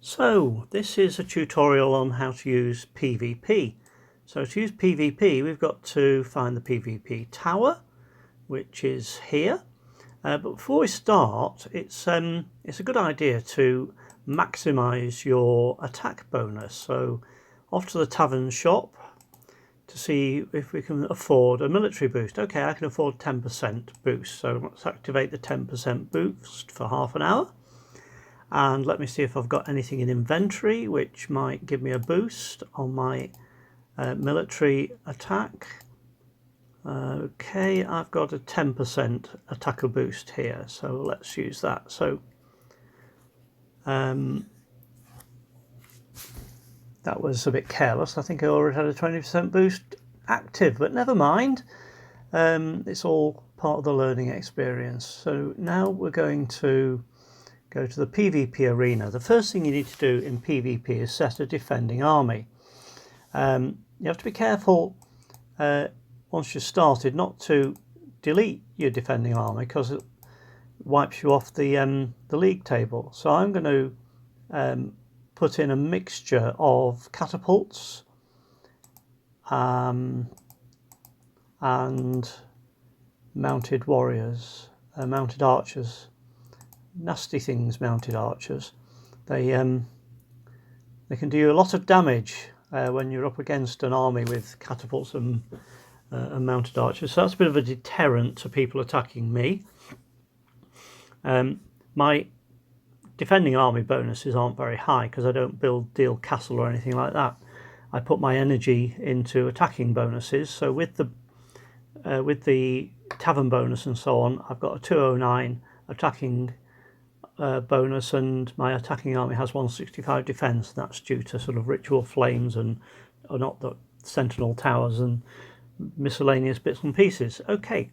So this is a tutorial on how to use PvP. So to use PvP we've got to find the PvP tower, which is here. But before we start, it's a good idea to maximise your attack bonus. So off to the tavern shop to see if we can afford a military boost. Okay, I can afford 10% boost, so let's activate the 10% boost for half an hour. And let me see if I've got anything in inventory which might give me a boost on my military attack. Okay, I've got a 10% attacker boost here, so let's use that. So that was a bit careless. I think I already had a 20% boost active, but never mind. It's all part of the learning experience. So now we're going to go to the PvP arena. The first thing you need to do in PvP is set a defending army. You have to be careful once you're started not to delete your defending army, because it wipes you off the league table. So I'm going to put in a mixture of catapults and mounted warriors, mounted archers. Nasty things, mounted archers. They can do you a lot of damage when you're up against an army with catapults and mounted archers. So that's a bit of a deterrent to people attacking me. My defending army bonuses aren't very high because I don't build deal castle or anything like that. I put my energy into attacking bonuses. So with the tavern bonus and so on, I've got a 209 attacking bonus, and my attacking army has 165 defense. That's due to sort of ritual flames and not the sentinel towers and miscellaneous bits and pieces. Okay,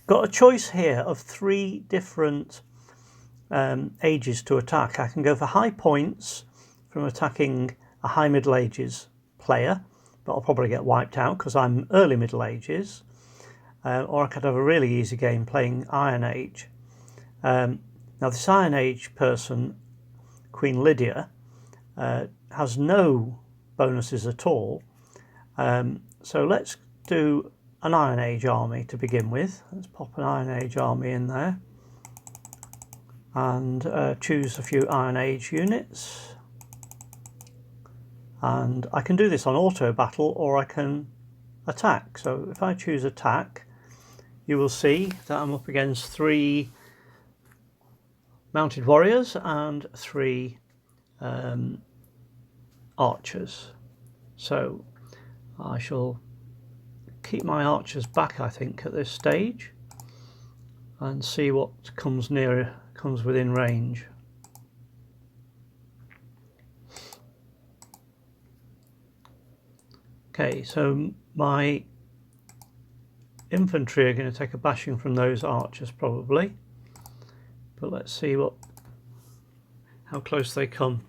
got a choice here of 3 different ages to attack. I can go for high points from attacking a high Middle Ages player, but I'll probably get wiped out because I'm early Middle Ages, or I could have a really easy game playing Iron Age. Now this Iron Age person, Queen Lydia, has no bonuses at all. So let's do an Iron Age army to begin with. Let's pop an Iron Age army in there and choose a few Iron Age units. And I can do this on auto battle, or I can attack. So if I choose attack, you will see that I'm up against 3 mounted warriors and 3 archers. So I shall keep my archers back, I think, at this stage, and see what comes within range. Okay, so my infantry are going to take a bashing from those archers probably. But let's see how close they come.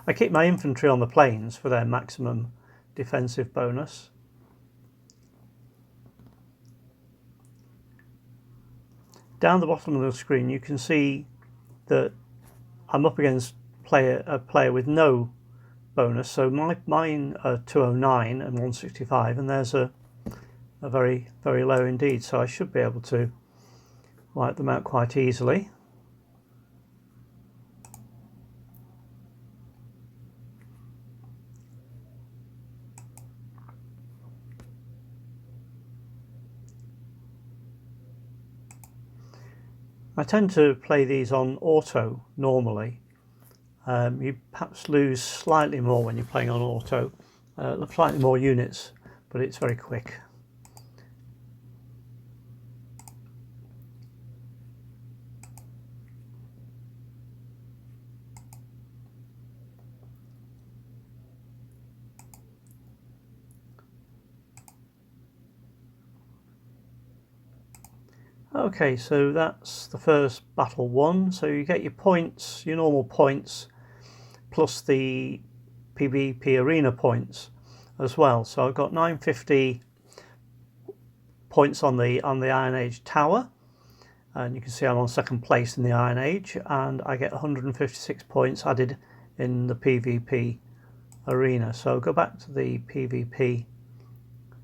I keep my infantry on the plains for their maximum defensive bonus. Down the bottom of the screen you can see that I'm up against a player with no bonus. So mine are 209 and 165, and there's a very, very low indeed. So I should be able to wipe them out quite easily. I tend to play these on auto normally. You perhaps lose slightly more when you're playing on auto, slightly more units, but it's very quick. Okay, so that's the first battle won. So you get your points, your normal points, plus the PvP arena points as well. So I've got 950 points on the Iron Age tower, and you can see I'm on second place in the Iron Age, and I get 156 points added in the PvP arena. So go back to the PvP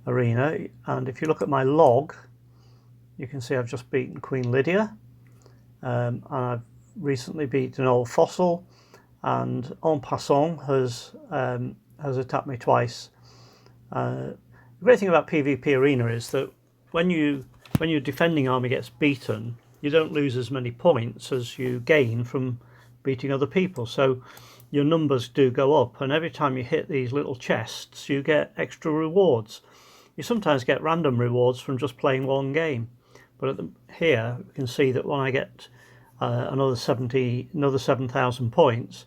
arena, and if you look at my log, you can see I've just beaten Queen Lydia, and I've recently beaten Old Fossil, and En Passant has attacked me twice. The great thing about PvP arena is that when your defending army gets beaten, you don't lose as many points as you gain from beating other people. So your numbers do go up, and every time you hit these little chests, you get extra rewards. You sometimes get random rewards from just playing one game, but here you can see that when I get another 7,000 points,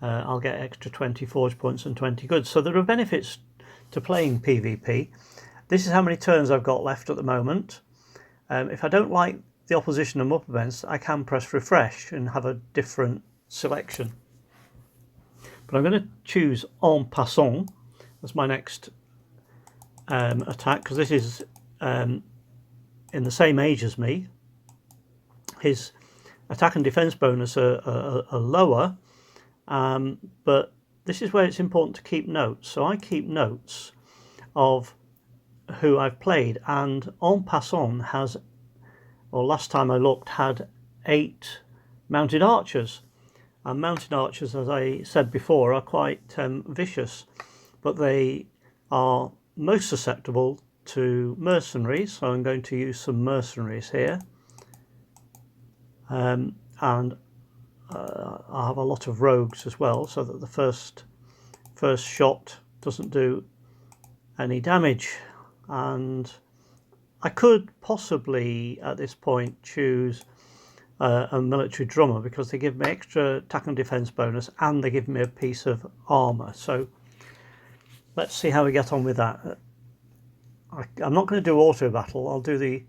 I'll get extra 20 forge points and 20 goods. So there are benefits to playing PvP. This is how many turns I've got left at the moment. If I don't like the opposition I'm up against, I can press refresh and have a different selection. But I'm going to choose En Passant as my next attack, because this is in the same age as me. His attack and defense bonus are lower, but this is where it's important to keep notes. So I keep notes of who I've played, and En Passant has, or last time I looked, had 8 mounted archers. And mounted archers, as I said before, are quite vicious, but they are most susceptible to mercenaries, so I'm going to use some mercenaries here. And I have a lot of rogues as well, so that the first shot doesn't do any damage. And I could possibly at this point choose a military drummer, because they give me extra attack and defense bonus, and they give me a piece of armor. So let's see how we get on with that. I'm not going to do auto battle. I'll do the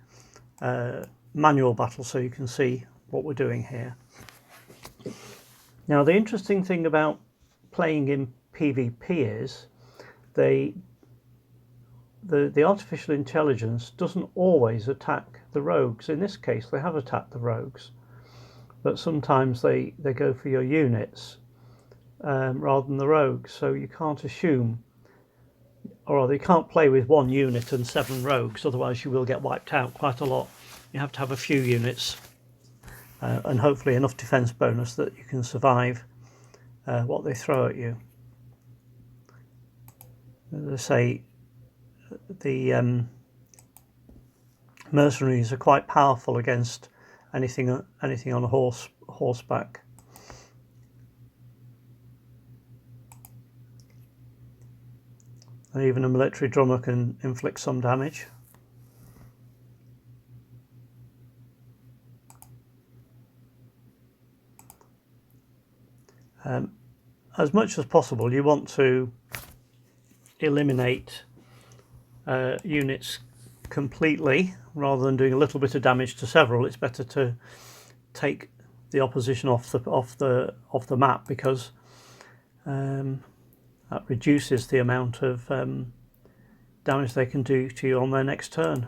manual battle so you can see what we're doing here. Now, the interesting thing about playing in PvP is the artificial intelligence doesn't always attack the rogues. In this case, they have attacked the rogues, but sometimes they go for your units rather than the rogues. So you can't assume, or they can't play with 1 unit and 7 rogues, otherwise you will get wiped out quite a lot. You have to have a few units and hopefully enough defense bonus that you can survive what they throw at you. As I say, the mercenaries are quite powerful against anything on a horseback. And even a military drummer can inflict some damage. As much as possible, you want to eliminate units completely rather than doing a little bit of damage to several. It's better to take the opposition off the map, because that reduces the amount of damage they can do to you on their next turn.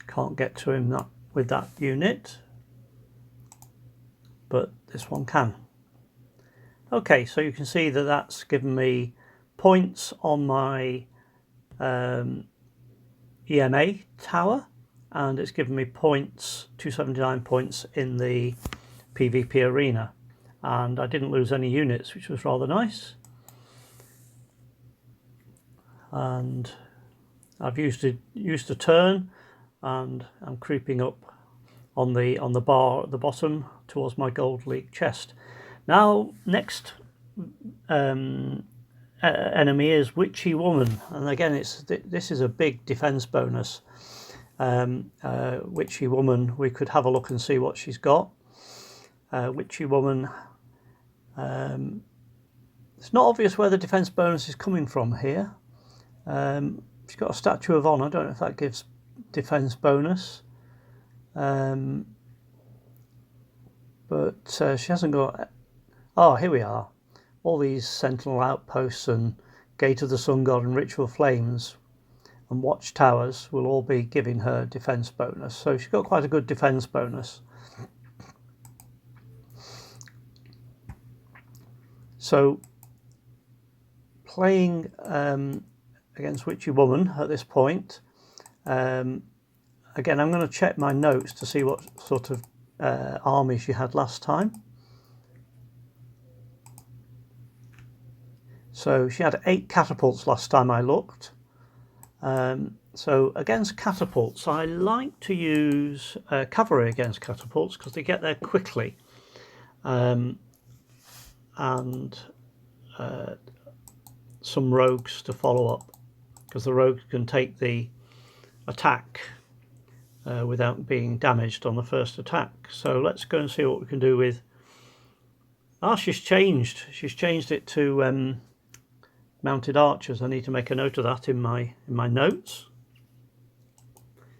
Can't get to him with that unit, but this one can. Okay, so you can see that that's given me points on my EMA tower, and it's given me points, 279 points in the PvP arena, and I didn't lose any units, which was rather nice. And I've used a turn, and I'm creeping up on the bar at the bottom towards my Gold League chest. Now, next enemy is Witchy Woman, and again, this is a big defense bonus. Witchy Woman, we could have a look and see what she's got. Witchy Woman, it's not obvious where the defense bonus is coming from here. She's got a Statue of Honor. I don't know if that gives defense bonus, but she hasn't got. Oh, here we are. All these sentinel outposts and Gate of the Sun God and Ritual Flames and Watchtowers will all be giving her defense bonus. So she's got quite a good defense bonus. So playing against Witchy Woman at this point, again I'm going to check my notes to see what sort of army she had last time. So she had 8 catapults last time I looked. So against catapults, I like to use cavalry against catapults because they get there quickly, and some rogues to follow up, because the rogues can take the attack without being damaged on the first attack. So let's go and see what we can do with... she's changed it to mounted archers. I need to make a note of that in my notes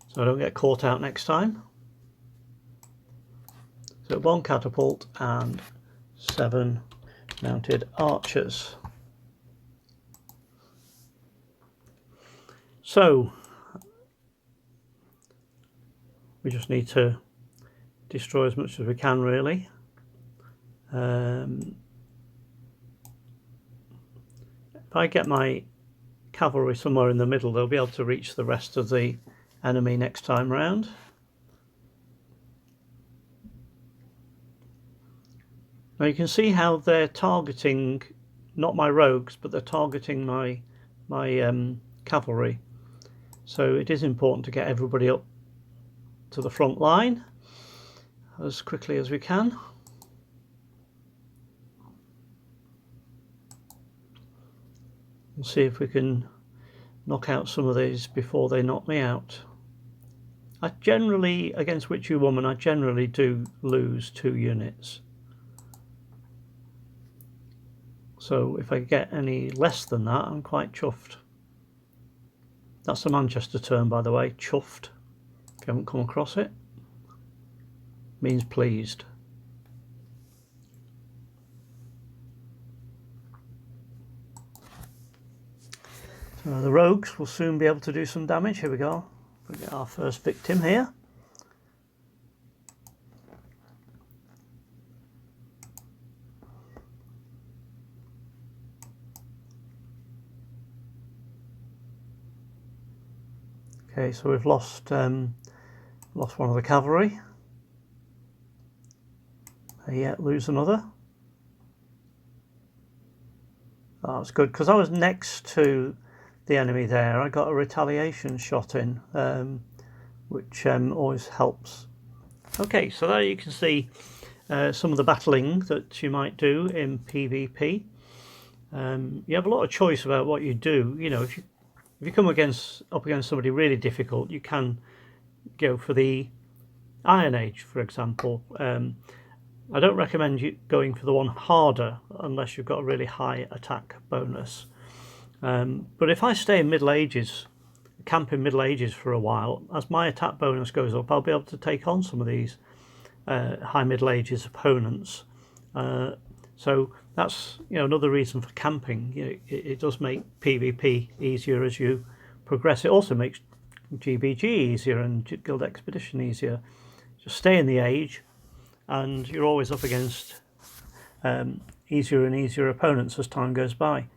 so I don't get caught out next time. So 1 catapult and 7 mounted archers. So we just need to destroy as much as we can, really. If I get my cavalry somewhere in the middle, they'll be able to reach the rest of the enemy next time round. Now you can see how they're targeting not my rogues, but they're targeting my cavalry. So it is important to get everybody up to the front line as quickly as we can. We'll see if we can knock out some of these before they knock me out. I generally, against Witchy Woman, I generally do lose 2 units. So if I get any less than that, I'm quite chuffed. That's a Manchester term, by the way, chuffed. If you haven't come across it, means pleased. So the rogues will soon be able to do some damage. Here we go. We get our first victim here. Okay, so we've lost one of the cavalry. Yet lose another. Oh, that's good, because I was next to the enemy there. I got a retaliation shot in, which always helps. Okay, so there you can see some of the battling that you might do in PvP. You have a lot of choice about what you do. You know, if you come up against somebody really difficult, you can go for the Iron Age, for example. I don't recommend you going for the one harder unless you've got a really high attack bonus. But if I stay in Middle Ages, camp in Middle Ages for a while, as my attack bonus goes up, I'll be able to take on some of these high Middle Ages opponents. So that's, you know, another reason for camping. You know, it does make PvP easier as you progress. It also makes GBG easier and Guild Expedition easier. Just stay in the age, and you're always up against easier and easier opponents as time goes by.